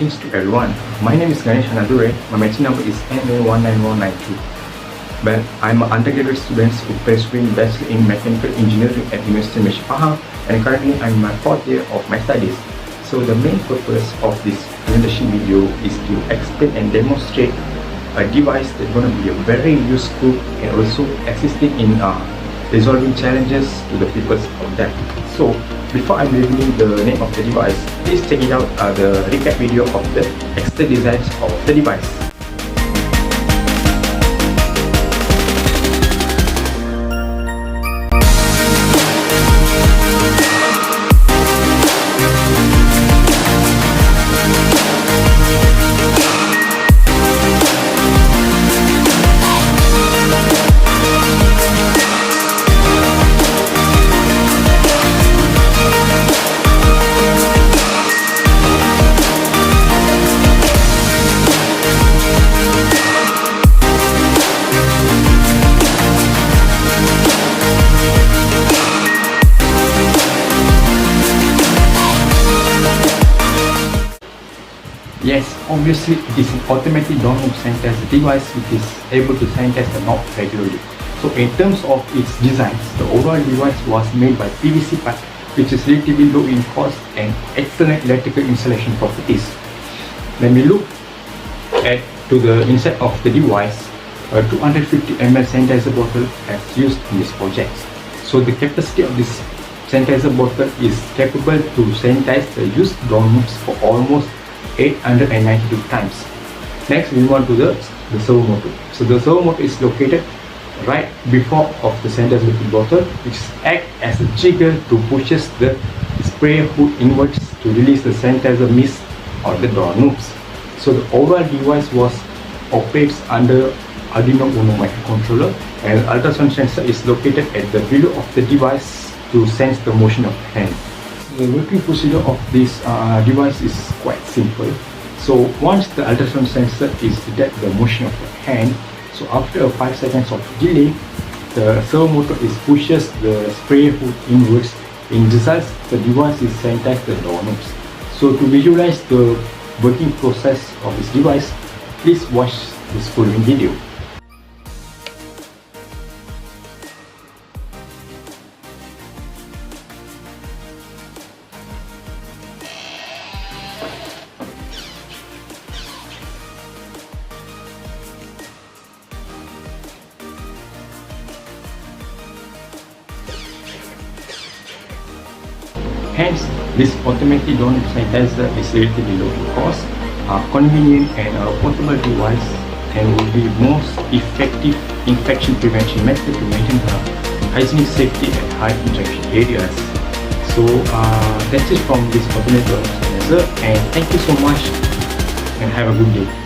Greetings to everyone. My name is Undergraduate. My matching number is MA19192. But I'm an undergraduate student who pursuing Bachelor in Mechanical Engineering at University of Malaysia, Pahang, and currently I'm in my 4th year of my studies. So the main purpose of this presentation video is to explain and demonstrate a device that's going to be very useful and also assisting in resolving challenges to the purpose of that. So before I'm revealing the name of the device, please check it out the recap video of the external designs of the device. Yes, obviously it is an automatic download sanitizer device which is able to sanitize the mouth regularly. So in terms of its designs, the overall device was made by PVC pipe, which is relatively low in cost and excellent electrical insulation properties. When we look to the inside of the device, a 250 ml sanitizer bottle is used in this project. So the capacity of this sanitizer bottle is capable to sanitize the used downloads for almost 892 times. Next, we move on to the servo motor. So the servo motor is located right before of the sanitizer bottle, which acts as a trigger to pushes the spray hood inwards to release the sanitizer mist on the door knobs. So the overall device operates under Arduino Uno microcontroller, and the ultrasound sensor is located at the below of the device to sense the motion of the hand. The working procedure of this device is quite simple. So once the ultrasound sensor is detect the motion of the hand, so after 5 seconds of delay, the servo motor pushes the spray hood inwards. In results, the device is sanitized the doorknobs. So to visualize the working process of this device, please watch this following video. Hence, this automatic download sanitizer is relatively low in cost, convenient and a portable device, and will be most effective infection prevention method to maintain hygienic safety at high interaction areas. So that's it from this automated download sanitizer, and thank you so much and have a good day.